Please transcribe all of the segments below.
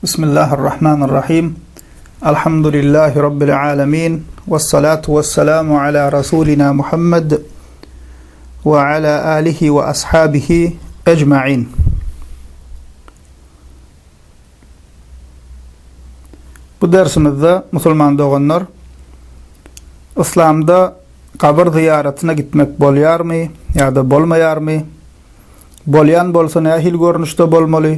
بسم الله الرحمن الرحيم. الحمد لله رب العالمين، والصلاة والسلام على رسولنا محمد وعلى آله وأصحابه أجمعين. Bu dersimizde Müslüman doğanlar İslam'da kabir ziyaretine gitmek bolyar mı ya da bolmayar mı? Bolyan bolsa ne hil görünüşte bolmalı?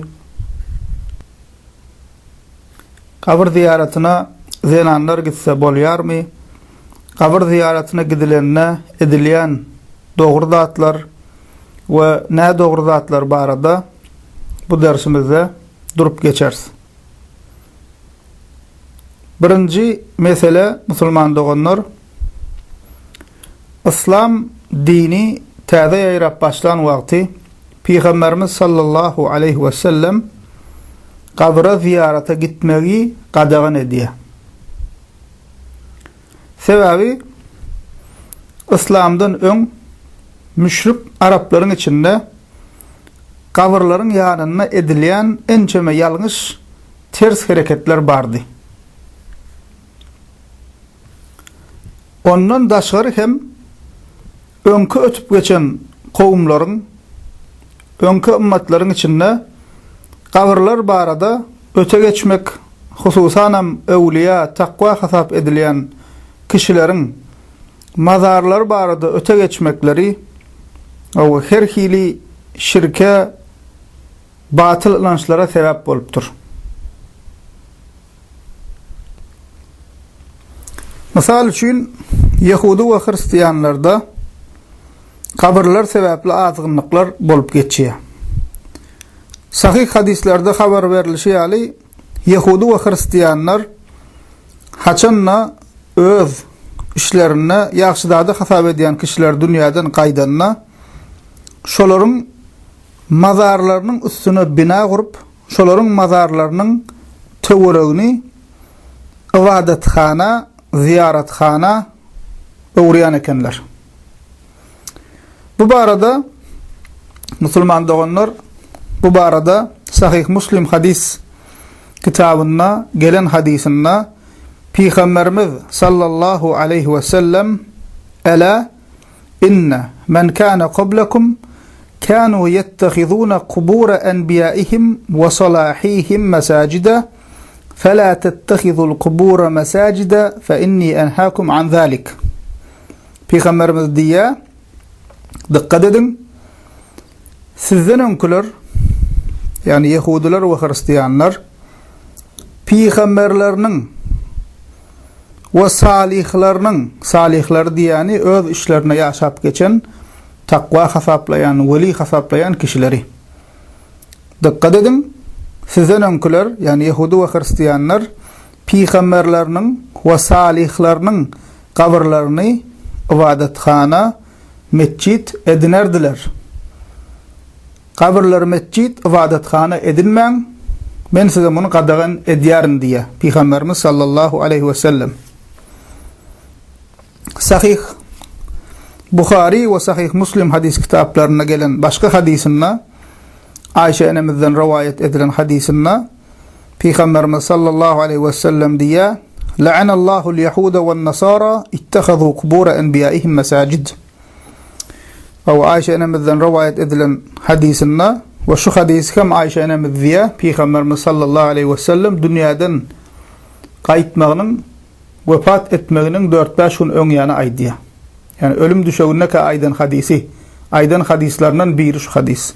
Kabir ziyaretine zenanlar gitse bolyar mı? Kabir ziyaretine gidilenine edilen doğru zatlar ve ne doğru zatlar barada bu dersimizde durup geçeriz. Birinci mesele Müslüman doğanlar, İslam dini täze ýaýrap başlan wagty Peygamberimiz sallallahu aleyhi ve sellem kabra ziyarata gitmegi qadagan edýär. Sebebi İslamdan öň müşrik Araplaryň içinde kabrlaryň ýanyna edilen ençeme ýalňyş ters hereketler bardy. Ondan daşgary hem öňkü ötüp geçen kowumlaryň, öňkü ummatlaryň içinde kabrlar barada öte geçmek, hususan öwliya, takwa hasap edilen kişileriň mazarlar barada öte geçmekleri o her hili şirke, batıl inançlara sebep bolupdur. Misal üçin Yahudi we Hristiyanlarda kabrlar sebäpli azgynlyklar bolup geçýär. Sahih hadislerde haber berilişi ýaly Yahudi we Hristiyanlar haçanna öz işlerine ýagşy-da hasap edýän kişiler dünýäden gaýdanna şolaryň mazarlarynyň üstüne bina gurup şolaryň mazarlarynyň töweregini ibadatxana, ziyaretxana öwrýän ekenler. Bu barada Müslüman doğanlar, bu barada Sahih Müslim hadis kitabına gelen hadisinde Peygamberimiz sallallahu aleyhi ve sellem "Ela inna men kana qablakum kanu yettehizuna qubur enbiyaihim ve salahihim masajida فَلَا تَتَّخِذُوا الْقُبُورَ مَسَاجِدَ فَإِنِّي أَنْهَاكُمْ عَنْ ذَلِكَ. Peygamberimiz diye dikkat edin, sizden önküler, yani Yahudiler ve Hristiyanlar, Peygamberlerinin ve salihler diyani öz işlerine yaşap geçen, takva hasaplayan, veli hasaplayan kişileri. Dikkat edin, sizden önküler, yani Yahudi ve Hristiyanlar, Peygamberlerinin ve salihlerinin kabrlarını ibadetxana, mescit edinerdiler. Kabrlar mescit, ibadetxana edinmeň, men size bunu qadagan edýärin diye Peygamberimiz sallallahu aleyhi ve sellem. Sahih Bukhari ve Sahih Müslim hadis kitaplarına gelen başka hadisinde Ayşe enemizden rivayet edilen hadisinde Peygamberimiz sallallahu aleyhi ve sellem diye "La'anallahu al-yahuda ve'n-nasara ittakhadhu qubur enbiyaihim masajid." O Ayşe enemizden rivayet edilen hadisinde ve şu hadis hem Ayşe enemiz diye Peygamberimiz sallallahu aleyhi ve sellem dünýäden gaýtmagynyň, vefat etmeginiň 4-5 gün öň ýana aýdy. Yani ölüm düşegine ka aýdan hadisi, aýdan hadislerinden biri şu hadis.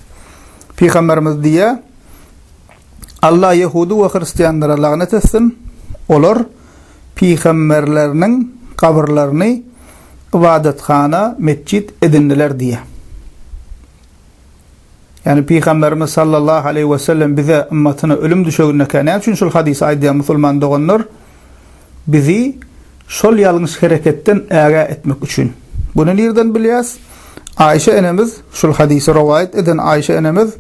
Peygamberimiz diye Allah Yahudi ve Hristiyanlara lanet etsin, olar peygamberlerinin kabrlarını ibadetxana, mescit edindiler diye. Yani Peygamberimiz sallallahu aleyhi ve sellem bize ümmetine ölüm düşegine näme üçin şol hadis aýdýar musulman doğanlar? Bizi şol ýalňyş hereketten äge etmek üçin. Bunu nerden bilýäs? Ayşe enemiz şol hadisi rivayet eden Ayşe enemiz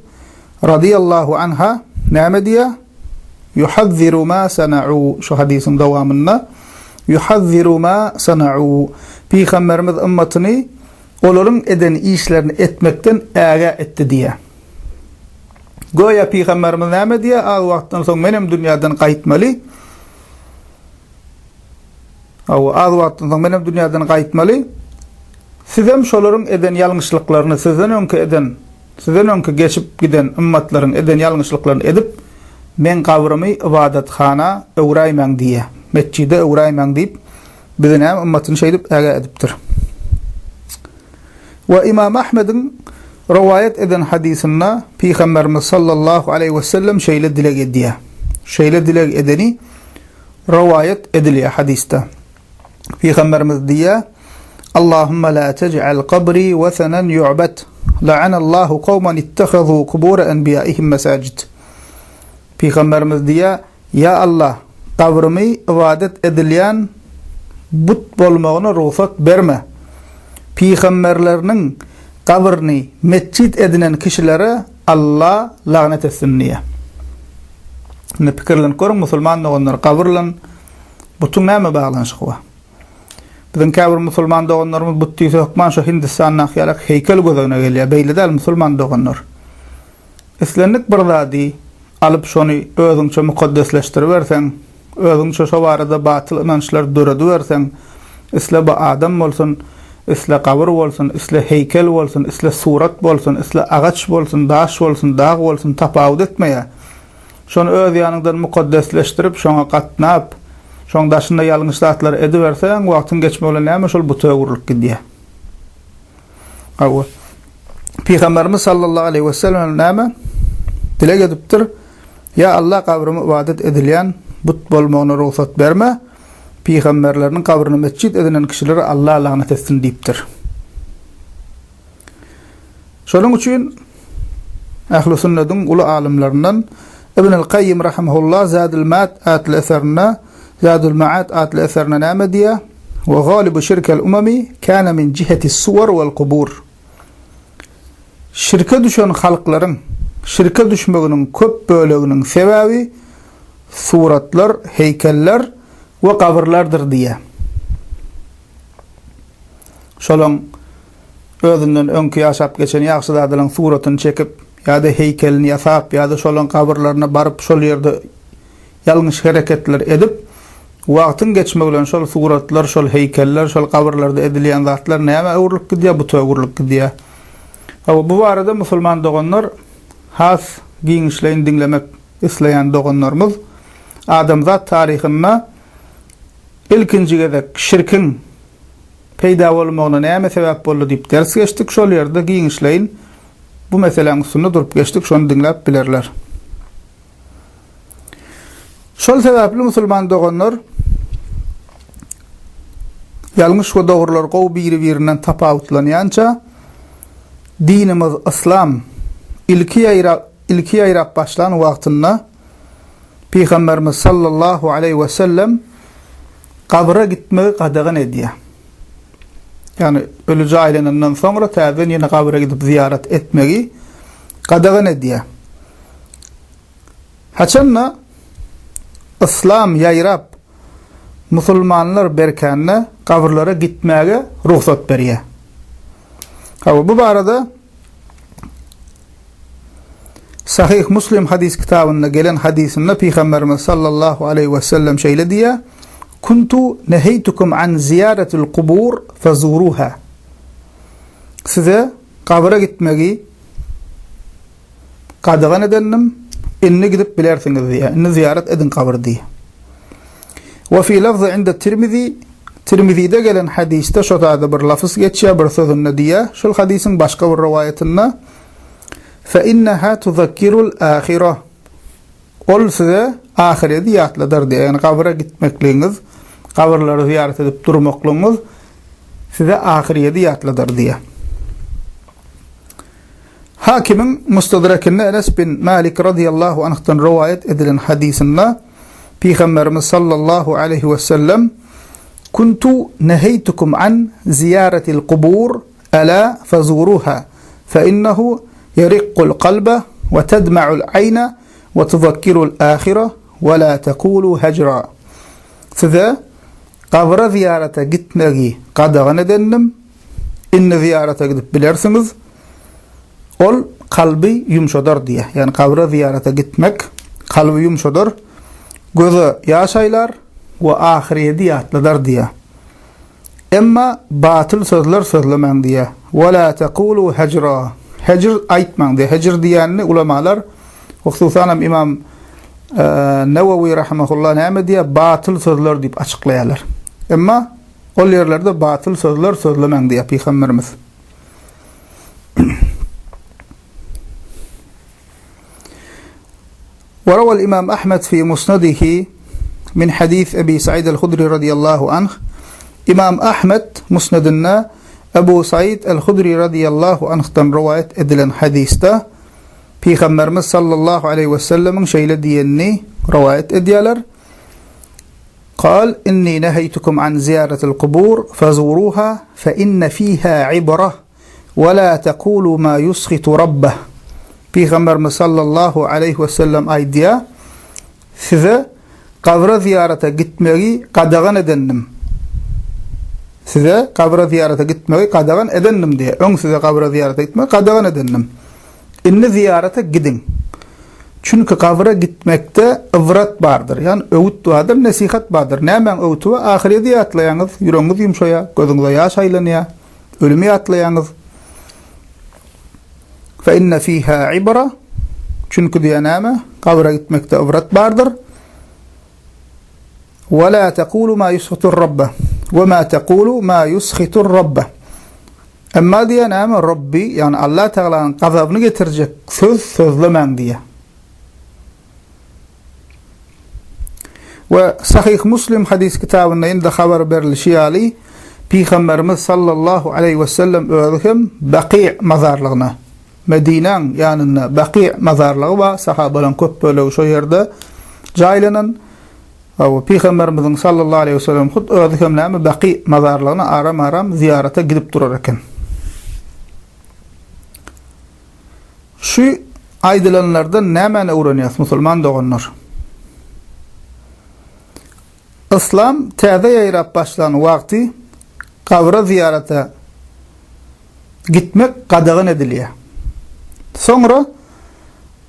radiyallahu anha näme diýär? Yuhazziru ma sana'u. Şu hadisin dowamında yuhazziru ma sana'u. Peygamberimiz ümmetini olaryň eden işlerini etmekten äge etdi diýär. Goya Peygamberimiz näme diýär? Az wagtdan soň menem dünýäden gaýtmaly. Az wagtdan soň menem dünýäden gaýtmaly. Sizem şolaryň eden ýalňyşlyklaryny, sizden öňkü geçip giden ümmatlaryň eden ýalňyşlyklaryny edip, men gabrymy ibadatxana öwräýmän diýe. Mescide öwräýmän diýip, biziň hem ümmatyny şeýdip äge edipdir. Ve İmam Ahmed'in rivayet eden hadisinde Peygamberimiz sallallahu aleyhi ve sellem şeýle dilek edýär. Şeýle dilek edeni rivayet edilýär hadiste. Peygamberimiz diýär: Allahumma la tej'al qabri wathanan yu'bad. La'anallahu qawman ittakhadhu qubur anbiya'ihim masajid. Peygamberimiz diýär: Ya Allah, qabrimi ibadet edilýän but bolmagyna ruhsat berme. Peygamberleriniň qabrini mescid edinen kişilere Allah lagnet etsin diýär. Ne pikirlen görüň musulman olanlar qabrlan butun näme baglanşyk wa. Bizden käbir musulman doganlarymız bu tüýse hukman şu Hindistandan ýalak heykel gözüne gelýär. Beýle däl musulman doganlar. Islenlik bir zady alyp şonu özüňçe mukaddesleşdirip berseň, özüňçe şo barada batyl inançlar döredi berseň, isle ba adam bolsun, isle qabr bolsun, isle heykel bolsun, isle surat bolsun, isle agaç bolsun, daş bolsun, dağ bolsun, tapawut etmeýär. Şonu öz ýanyňdan mukaddesleşdirip, şoňa gatnap, şoň daşynda ýalňyş zatlar ediberseň, wagtyň geçme bilen näme şol buta guruluk gidýär. Awa Peygamberimiz sallallahu aleyhi ve sellem näme dilek edipdir? Ya Allah, qabrymı ibadet edilýän but bolmagyna ruhsat berme. Peygamberleriň qabryny mescid edinen kişilere Allah lagnet etsin diýipdir. Şonuň üçin Ähli sünnetin uly alimlerinden Ibn el-Qayyim rahimahullah Zadul Ma'ad adlı eserine näme diýär? Ve galibu şirkel umami kana min ciheti suwar wal qubur. Şirke düşen halklaryň şirke düşmeginiň köp böleginiň sebebi suratlar, heykeller we qabrlardyr diýär. Şolaň özünden öňkü ýaşap geçen ýaxşy zadalyň suratyny çekip ýa-da heykelini ýasap ýa-da şolaň qabrlaryna baryp şol ýerde ýalňyş hereketler edip wagtyň geçme bilen şol suratlar, şol heykeller, şol qabrlarda edilýän zatlar näme öwrülük gidýär, bu töwrülük gidýär. Bu barada musulman doganlar has giňişlerini dinlemek isleýän doganlarymyz adamzat taryhynda ilkinji gezek şirkin peýda bolmagyna näme sebäp boldy diýip ders geçdik. Şol ýerde giňişleýin bu meseleň üstünde durup geçdik, şonu dinläp bilerler. Şol sebäpli musulman doganlar ýalňyş we dogrular gowy biri-birinden tapawutlanýança dinimiz İslam ilki ýaýrap başlan wagtynda Peygamberimiz sallallahu aleyhi ve sellem qabra gitmegi qadagan edýär. Yani ölüji aýlanandan soňra täzeden ýene qabra gidip ziyaret etmegi qadagan edýär. Haçanna İslam ýaýrap musulmanlar berkänne qabrlara gitmäge ruhsat berýär. Bu barada Sahih Muslim hadis kitabında gelen hadisinde Peygamberimiz sallallahu aleyhi ve sellem şeýle diýär: "Kuntu neheytukum an ziyaretil qubur fazuruha." Size qabra gitmegi qadagan edendim, inni gidip bilersiňiz diýär. Inni ziyaret edin qabr diýär. Ve fi lafzy inde Tirmizi'de gelen hadiste şo taýda bir lafız geçýär, bir sözünde diýär. Şol hadisin başga bir riwayetinde فَإِنَّهَا تُذَكِّرُ الْآخِرَةِ Ol size ahireti ýatladyr diýär. Yani qabra gitmekliňiz, qabrlary ziyaret edip durmaklygyňyz size ahireti ýatladyr diýär. Hakimin Mustadrakinde Enes bin Malik radiyallahu anh'tan rivayet edilen hadisinde Peygamberimiz sallallahu aleyhi ve sellem "Kuntu neheytukum an ziyaretil qubur ala fazuruha fa innahu yariqqul qalba ve tedma'ul ayna ve tuzakkirul ahire ve la tekulu hecra." Size qabra ziyarete gitmegi qadagan edendim, inni ziyarete gidip bilersiniz. Ol kalbi yumşadar diye. Yani kabra ziyarete gitmek kalbi yumşadar, gözü yaşaylar ve ahiriyeti yatlılar diye. Emma batıl sözler sözlemen diye. Ve la tekulu hecra. Hecr aytman diye. Hecr diyenini ulamalar, hususan İmam Nevevi rahimahullah näme diye batıl sözler deyip açıklayalar. Emma o yerlerde batıl sözler sözlemen diye Peygamberimiz. وروى الإمام أحمد في مسنده من حديث أبي سعيد الخدري رضي الله عنه. İmam Ahmed musnedinde Ebu Said el-Hudri radıyallahu anh'tan rivayet edilen hadiste Peygamberimiz sallallahu aleyhi ve sellem'in şöyle diyenini rivayet ediyorlar. قال إني نهيتكم عن زيارة القبور فزوروها فإن فيها عبرة ولا تقولوا ما يسخط ربه. Peygamberimiz sallallahu aleyhi ve sellem aydiya size kabra ziyarete gitmeyi qadağan edendim. Size kabra ziyarete gitmeyi qadağan edendim diye. Ön size kabra ziyarete gitmeyi qadağan edendim. İnni ziyarete gidin. Çünkü kabra gitmekte ıvrat vardır. Yani öğüt vardır, nasihat vardır. Nämen öğütü var? Ahireti yatlayanız, yüreğiniz yumşaya, gözünüzde yaş aylanıya, ölümü yatlayanız. فَاِنَّ ف۪يهَا عِبْرَةً. Çünkü diye näme? Kabra gitmekte ıvrat vardır. وَلَا تَقُولُ مَا يُسْخِطُ الرَّبَّ وَمَا تَقُولُ مَا يُسْخِطُ الرَّبَّ. Emma diye näme? Rabbi, yani Allah Teala'nın gazabını getirecek söz sözlemen diye. Ve Sahih Müslim hadis kitabında inde haber berilişi ali Peygamberimiz sallallahu aleyhi ve sellem öğretken Baqi' mazarlığına, Medine'nin yanında Baqi' mazarlığı var. Sahabaların köp böyle şu yerde cailenin ve Peygamberimizin sallallahu aleyhi ve sellem hud öğretken Baqi' mazarlığına aram ziyarete gidip durarken. Şu aydılanlardan näme öğreniyoruz Müslüman doğanlar? İslam täze yayrap başlan vakti kabra ziyarete gitmek qadağan ediliyor. Sonra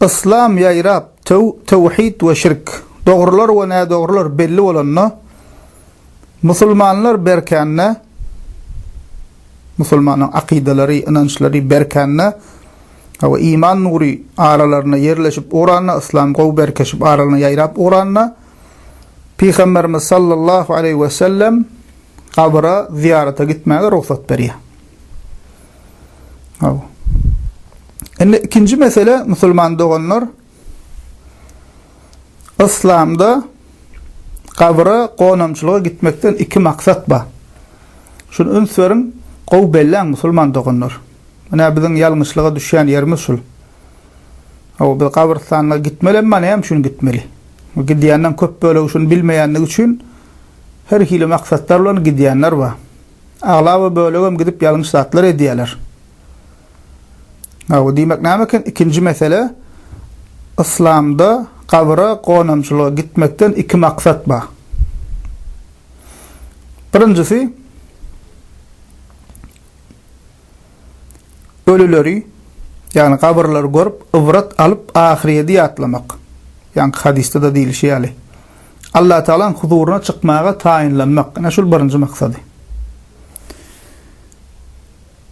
İslam yayrap tevhid ve şirk doğrular ve ne doğrular belli olanna Müslümanlar berkanna, Müslümanın akideleri, inançları berkanna ve iman nuri aralarına yerleşip oranla İslam qow berkeşip aralarına yayrap oranla Peygamberimiz sallallahu aleyhi ve sellem kabra ziyarete gitmeye ruhsat veriyor. İkinci mesele Müslüman doğanlar İslam'da kabra qonamçılığa gitmekten iki maksat var. Şunu önsverin qow bellan Müslüman doğanlar. Mana bizin yalnızlığa düşen yerimiz şul. Bir kabristanlığa gitmeli ama hem şunu gitmeli. Gidiyandan köp böyle uşun bilmeyenlik üçün her hili maksatlarla gidiyanlar var. Ağlabı böyle gidip yanlış saatler ediyorlar. Demek nämekin ikinci mesele İslam'da kabra qonamçılığa gitmekten iki maksat var. Birincisi ölüleri yani kabrları görüp ıvrat alıp ahiriyeti yatlamak. Yani hadiste de değil şey ali. Allah Teala'nın huzuruna çıkmaya tayinlenmek. Ne şul birinci maksadı.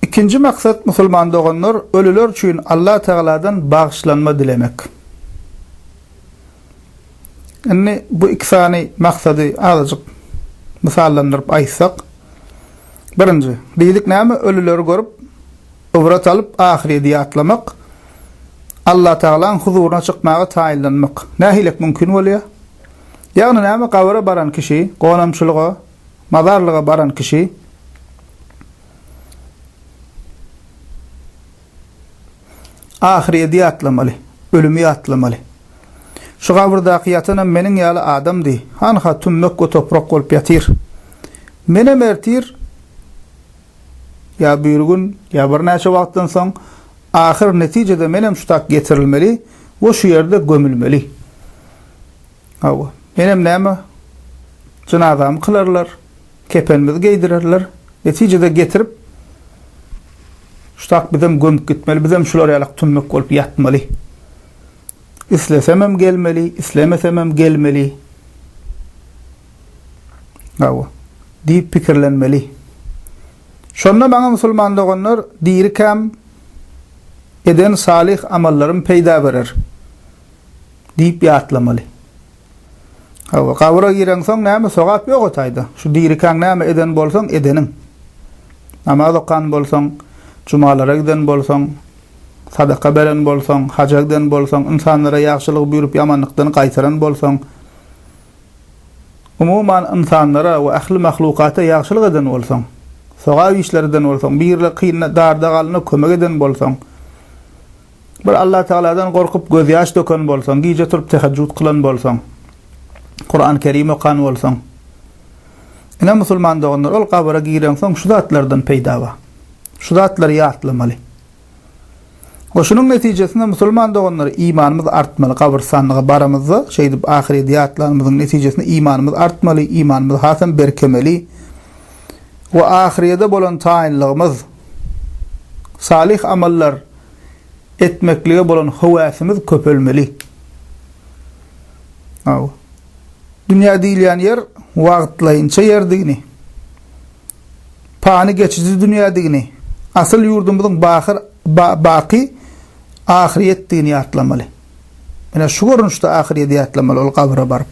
İkinci maksat Müslüman doğanlar ölüler için Allah Teala'dan bağışlanma dilemek. Yani bu ikisani maksadı azıcık misallandırıp aytsak. Birinci, dedik näme? Ölüleri görüp ıvrat alıp ahireti yatlamak. Allah Teala'nın huzuruna çıkmaya tayinlenmek. Nähilek mümkün bolýar? Yani näme kabra baran kişi, qonamçylyga, mazarlyga baran kişi ahireti yatlamaly, ölümü yatlamaly. Şu kabrdaky yatana meniň ýaly adamdy. Hanha tümmek we toprak bolup ýatyr. Mene mertir ya bir gün ya bir näçe wagtdan soň ahir neticede menem şu tak getirilmeli ve şu yerde gömülmeli. Menem näme? Cenazam kılarlar, kefenimizi giydirirler, neticede getirip Şutak bizem gömüp gitmeli, bizem şular ýalak tünmek bolup ýatmaly. İslesemem gelmeli, islemesemem gelmeli. Awa. Diýip pikirlenmeli. Şonda baňa musulman doganlar diýri kam eden salih amallarym peýda berer. Diýip ýatlamaly. Awa kabura giren soň näme sogap ýok otayda. Şu diýri kam näme eden bolsaň edenin. Namaz okan bolsaň, cumalara giden bolsaň, sadaka beren bolsaň, haja giden bolsaň, insanlara ýagşylyk buyurup ýamanlykdan gaýtaran bolsaň, umuman insanlara we ahli mahlukata ýagşylyk eden bolsaň, sogap işlerden bolsaň, birle kynna darda galyna kömek eden bolsaň, bir Allah Taala'dan gorkup göz ýaş döken bolsaň, giýje turup tehajjud kılan bolsaň, Kur'an-ı Kerim okan bolsaň, ina musulman doganlar ol kabara giren soň şu zatlardan peýda ba. Şu zatlar ýatlamaly. Oşunun netijesinde musulman doganlar imanymyz artmaly, kabr sanlyga baramyzy, şeýdip ahireti ýatlanmyzyň netijesinde imanymyz artmaly, imanymyz hasam berkemeli we ahirede bolan taýinligimiz, salih amallar etmeklige bolan howasymyz köpelmeli. Aw. Dünya diýilýän yer wagtlaýynça ýerdigini. Paňy geçici dünýä digini. Asyl ýurdumyzyň baqy ahiret digini ýatlamaly. Mene şu görünüşde ahiret ýatlamaly ol kabra baryp.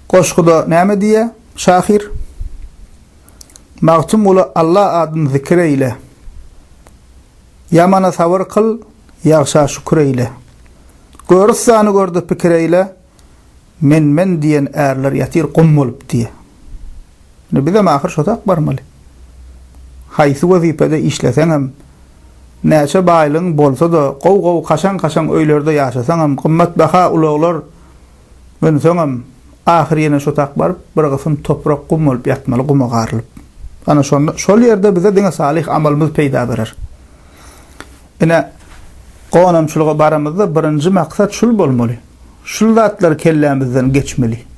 Goşguda näme diýe? Şahir Magtum ola Allah adyny zikir eyle. Yamana sabır kıl, ýagşa şükür eyle. Görürsany gördi pikir eyle. Men diýen ärler ýatyr gum bolup diýe. Bize mahir şotak barmaly. Haýsy wezipede işleseň hem, näçe baýlyň bolsa da, gow kaşan öýlerde ýaşasaň hem, gymmat baha ulaglar bönseň hem, ahir ýene şotak baryp, bir gysym toprak gum bolup ýatmaly, guma garylyp. Ana şol ýerde bize diňe salih amalymyz peýda berer. Ine gonamçylyga baramyzda birinji maksat şul bolmaly. Şul zatlar kellämizden geçmeli.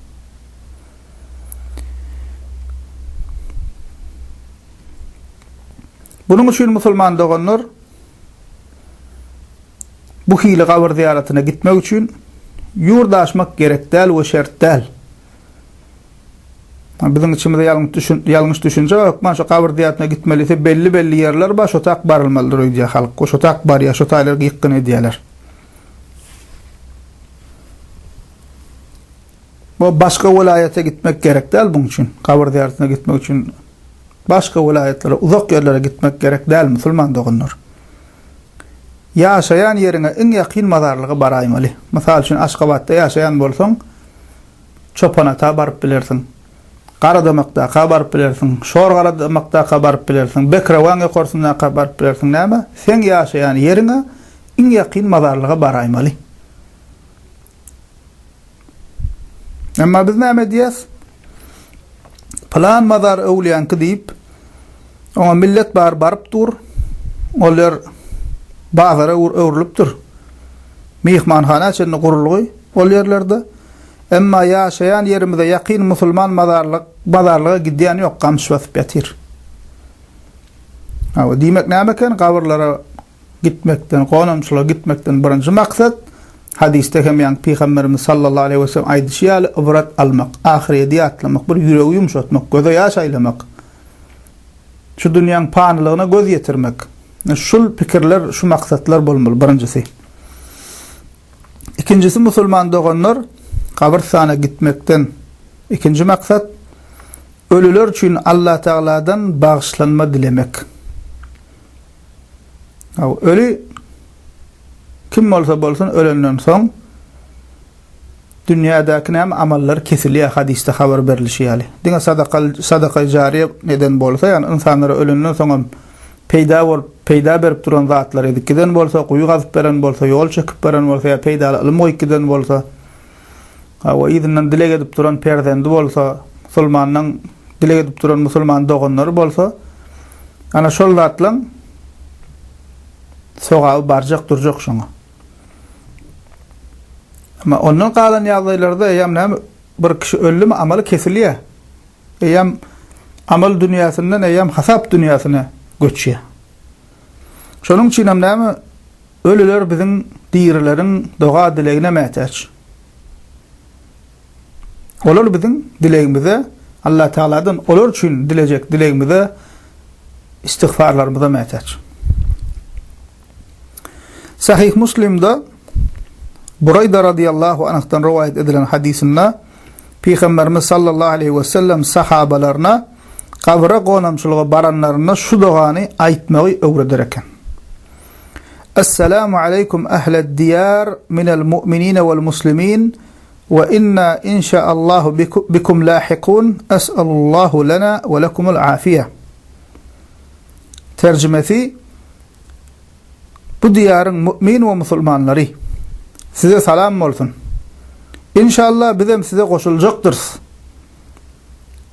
Bunun üçin musulman doganlar bu hili kabr ziyaretine gitmek üçin yurda aşmak gerek däl we şert däl. Bizim içimizde ýalňyş düşünje ýok. Man şu kabr ziyaretine gitmelise belli ýerler baş otak barylmalydyr diýär halk. Goş otak bar ýa şu taýlar gyýkyn edýärler. Bu başka vilayete gitmek gerek däl bunun üçin. Kabr ziyaretine gitmek üçin başka vilayetlere, uzak yerlere gitmek gerek däl musulman doganlar. Ýaşaýan ýerine iň ýakyn mazarlygy baraýmaly. Mysal üçin Aşgabatda ýaşaýan bolsaň, Çopanata baryp bilersiň. Garadamakda baryp bilersiň, Şorgaramakda baryp bilersiň, Bekrewan ýokarsynda baryp bilersiň. Näme? Sen ýaşaýan ýerine iň ýakyn mazarlygy baraýmaly. Emma biz näme diýäs? Plan mazar öwliýänki diýip, ona millet baryp dur. Olar bazara öwrülipdir. Mihmanhana içinde gurulgy ol ýerlerde. Emma ýaşaýan ýerimizde ýakyn musulman mazarlyga gidýän ýok, gamşy basyp ýatyr. Awa diýmek näme gabrlara gitmekden, gonamçylyga gitmekden birinji maksat hadiste hem ýa Peygamberimiz sallallahu aleyhi ve sellem aýdyşýaly ibrat almak, ahireti ýatlamak, bir ýüregi ýumşatmak, göze ýaş aýlamak. Şu dünýäň panylygyna göz ýetirmek. Şul pikirler, şu maksatlar bolmaly birinjisi. İkincisi musulman doganlar kabristana gitmekden ikinci maksat ölüler üçin Allah Taala'dan bağışlanma dilemek. Ölü kim bolsa bolsun ölenden soň dünýädäki näme amallar kesilýär hadiste habar berilýär. Diňe sadaka jariye neden bolsa, ýani insanlara ölenden soň peýda berip duran zatlar edikden bolsa, guýy gazyp beren bolsa, ýol çekip beren bolsa, ýa peýda ilm goýkiden bolsa, we izinden dilek edip duran perdendi bolsa, musulmanyň dilek edip duran musulman doganlar bolsa, ana şol zatlaň sogaby barjak durjak şoňa. Ama ondan kalan ýagdaýlarda ýam näme bir kişi öldümi amaly kesilýär. Ýam amal dünyasından eyyam hasap dünyasına göçüyor. Şonun için hem näme ölüler bizim diýrilerin doga dilegine mätäç. Olar bizim dilegimize Allah Teala'dan olar üçin dilejek dilegimize istiğfarlarımıza mätäç. Sahih Müslim'de Burayda radıyallahu anh'tan rivayet edilen hadisinde Peygamberimiz sallallahu aleyhi ve sellem sahabalarına kabra konamçılığı baranlarına şu duanı aytmagy öwrederken. Esselamu aleykum ehled diyar minel mu'minine vel muslimin ve inna inşaallahu bikum lahikun es'alullahu lana ve lekumul afiye. Tercümesi: bu diyarın mümin ve musulmanları size salam olsun. İnşallah bizem size koşulacaktır.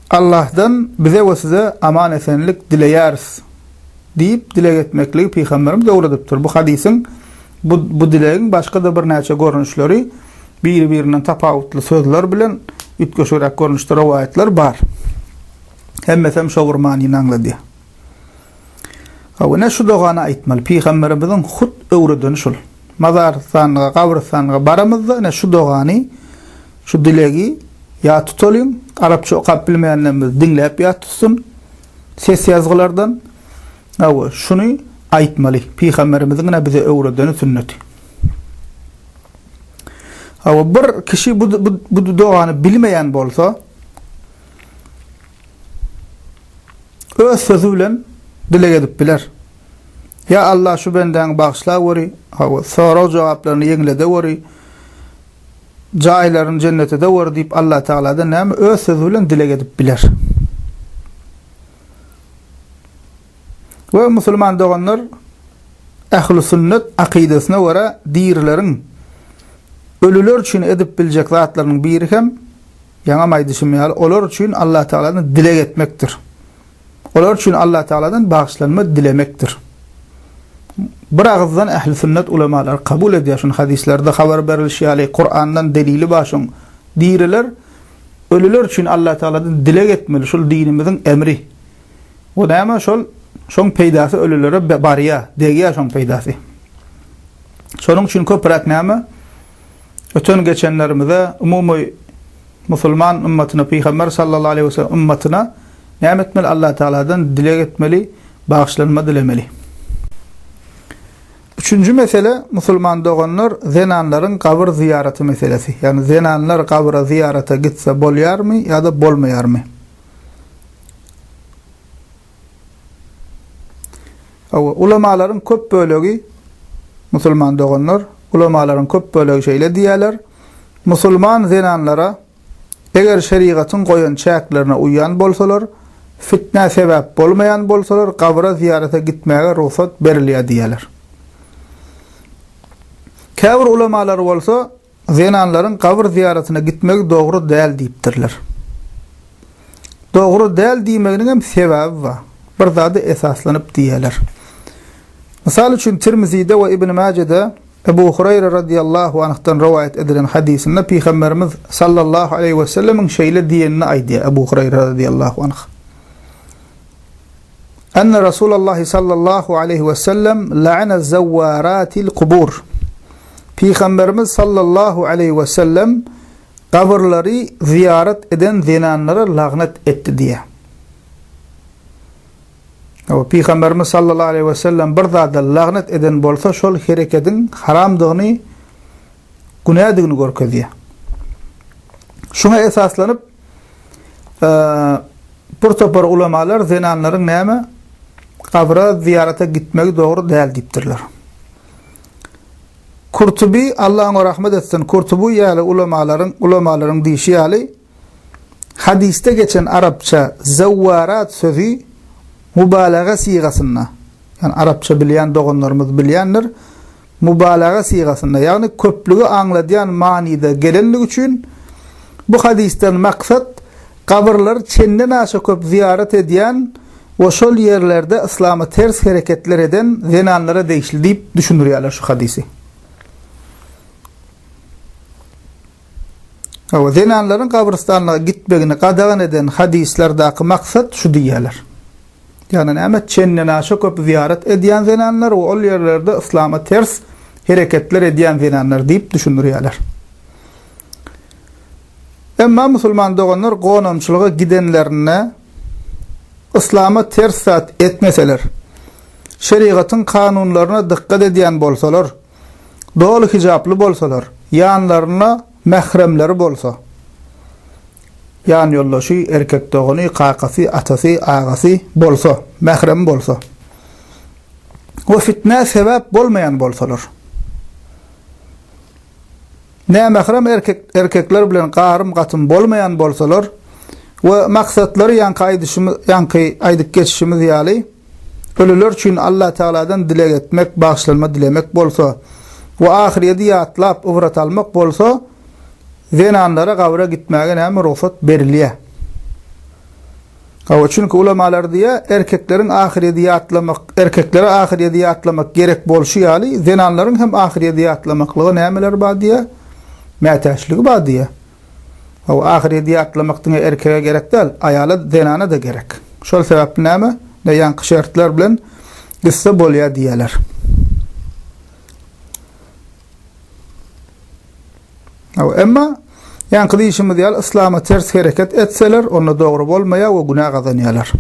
Allah'tan bize ve size aman esenlik dileyeriz deyip dile etmekle Peygamberimiz öwredipdir. Bu hadisin bu dileğin başka da bir näçe görünüşleri bir-birinden tapawutly sözler bilen ütgeşerek görünüşler rivayetler bar. Hemmesem şowurmanyny anglady. Awna şu dogana aýtmaly Peygamberimizin hut öwredeni şol. Mazarsanlyga, gabrsanlyga baramyzda ne şu dogany, şu dilegi ya tutalım, Arapça okap bilmeýänlerimiz dinläp ya tutsun. Ses yazgylardan awa şunu aýtmaly. Peygamberimizin bize öwredeni sünneti. Awa bir kişi bu dogany bilmeýän bolsa öz sözü bilen dile edip biler. Ya Allah şu benden bağışla veri, soru cevaplarını yenile de veri, cailerin cennete de veri deyip Allah Teala'dan näme öz sözüyle dile edip biler. Ve Müslüman doğanlar ehl-i sünnet akidesine vara diýirlerin ölüler için edip bilecek zatlarının biri hem ýanamaydy şümýal olar için Allah Teala'dan dile etmektir. Olar için Allah Teala'dan bağışlanma dilemektir. Bir ağızdan ehl-i sünnet ulemalar kabul ediyor. Şun hadislerde haber berilýär, Kur'an'dan delili başın diýirler. Ölüler için Allah Teala'dan dile etmeli. Şol dinimizin emri. O näme şoň peýdasy ölülere barýa, degýär şoň peýdasy. Şonuň üçin köprak näme? Öten geçenlerimize umumy musulman ümmetine Peygamber sallallahu aleyhi ve sellem ümmetine näme etmeli? Allah Teala'dan dile etmeli, bağışlanma dilemeli. Üçüncü mesele musulman doğanlar zenanların kabir ziyareti meselesi. Yani zenanlar kabire ziyarete gitse bolýarmy ya da bolmaýarmy? Ulemaların köp bölegi musulman doğanlar ulemaların köp bölegi şeýle diýerler. Musulman zenanlara eger şeriatın goýan çäklerine uýan bolsalar, fitne sebäp bolmaýan bolsalar, kabire ziyarete gitmäge ruhsat berilýär diýerler. Käbir ulemalar bolsa zenanların kabir ziyaretine gitmek doğru däl diýipdirler. Doğru däl diýmeginiň hem sebäbi bar. Bir zady esaslanyp diýerler. Misal üçin Tirmizi'de ve İbn Mace'de Ebu Hureyre radıyallahu anh'tan rivayet edilen hadisinde Peygamberimiz sallallahu aleyhi ve sellemin şeýle diýenini aýdy Ebu Hureyre radıyallahu anh. Enne Resulullah sallallahu aleyhi ve sellem la'ana zawwaratil kubur. Peygamberimiz sallallahu aleyhi ve sellem kabirleri ziyaret eden zinanlara lagnet etti diye. Peygamberimiz sallallahu aleyhi ve sellem bir zada lagnet eden bolsa şol hereketin haramdygyny, günädigyny görkezýär. Şuna esaslanıp bir ulemalar zinanlaryň näme kabire ziyarete gitmegi doğru däl diýipdirler. Kurtubi Allah'a rahmet etsin. Kurtubi ýaly ulemaların diýişi ýaly hadiste geçen Arapça zawwarat sözü mübalağa sigasynda. Yani Arapça bilýän doganlarymyz bilýänler mübalağa sigasynda. Yani köplügi anladýan manida gelenligi üçin bu hadisten maksat kabirler çenden aşa köp ziyaret edýän we şol ýerlerde İslama ters hereketler eden zenanlara deýişli diýip düşünürýärler şu hadisi. O zenanların kabristanlığa gitmegini qadağan eden hadislerdaki maksat şu diýerler. Yani näme çenden aşa köp ziyaret edýän zenanlar we ol ýerlerde islama ters hereketler edýän zenanlar diýip düşünýärler. Emma musulman doganlar gonamçylyga gidenlerine islama ters zat etmeseler, şeriatyň kanunlaryna dikkat edýän bolsalar, dolu hijaply bolsalar, ýanlaryna mehremleri bolsa, yan yoldaşy, erkek dogany, kakasy, atasy, agasy bolsa, mehrem bolsa, o fitne sebep bolmayan bolsalar. Ne mehrem erkekler bilen qarym gatym bolmayan bolsalar we maksatlary ýanky aýdyp geçişimiz ýaly ölüler üçin Allah Taala'dan dilek etmek, bağışlanma dilemek bolsa we ahireti ýatlap uvrat almak bolsa, zenanlara gawra gitmäge näme ruhsat berilýär. Çünki ulamalar diýär, erkekleriň ahireti ýatlamak, erkeklere ahireti ýatlamak gerek bolşy ýaly, zenanlaryň hem ahireti ýatlamaklygy nämeler bar diýär? Mätäşligi bar diýär. O ahireti ýatlamakdyň erkege gerek däl, aýala zenana da gerek. Şol sebäpli näme? Ýanky şertler bilen gisse bolýar diýerler. Emma ýanky diýişimiz ýaly islama ters hereket etseler, onda dogry bolmaýar we günah gazanýarlar.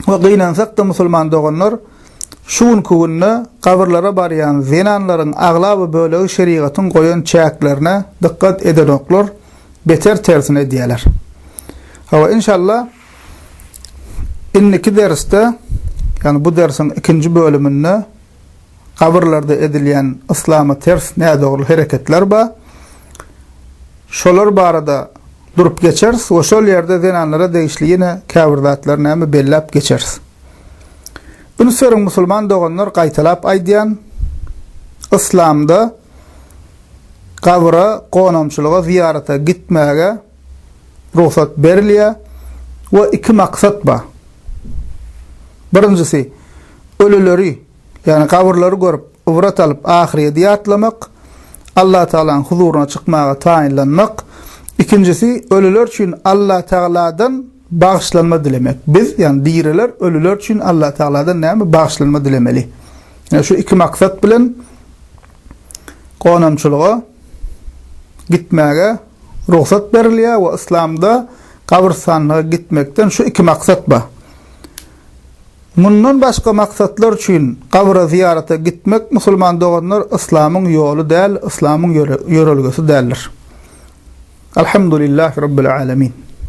We gynansak da musulman doganlar şuun kugunna kabrlara barýan zenanlaryň aglaba bölegi şeriatyň goýan çäklerine dikkat edenoklar beter tersine diýerler. Hawa inşallah inniki derste, yani bu dersin ikinci bölümünde kabrlarda edilýän islama ters näme dogry hereketler bar. Şolar barada durup geçeriz, o şol ýerde zenanlara deýişliğine käbirdatlar näme bellap geçeriz. Bunu soran musulman doganlar gaýtalap aýdýan, İslamda kabra gonamçylyga ziyarata gitmäge ruhsat berilýär we iki maksat bar. Birincisi, ölüleri, yani kabrları görüp uvrat alıp ahireti ýatlamak, Allah Taala'nın huzuruna çıkmağa tayinlanmak. İkincisi, ölüler için Allah Taala'dan bağışlanma dilemek. Biz, yani diýerler, ölüler için Allah Taala'dan näme bağışlanma dilemeli. Yani şu iki maksat bilen gonamçylyga gitmäge ruhsat berilýär we İslamda kabrstanlyğa gitmekden şu iki maksat bar. Mundan başka maksatlar için kabra ziyarete gitmek musulman doganlar İslam'ın yolu däl, İslam'ın yörelgesi däldir. Elhamdülillahi Rabbil alemin.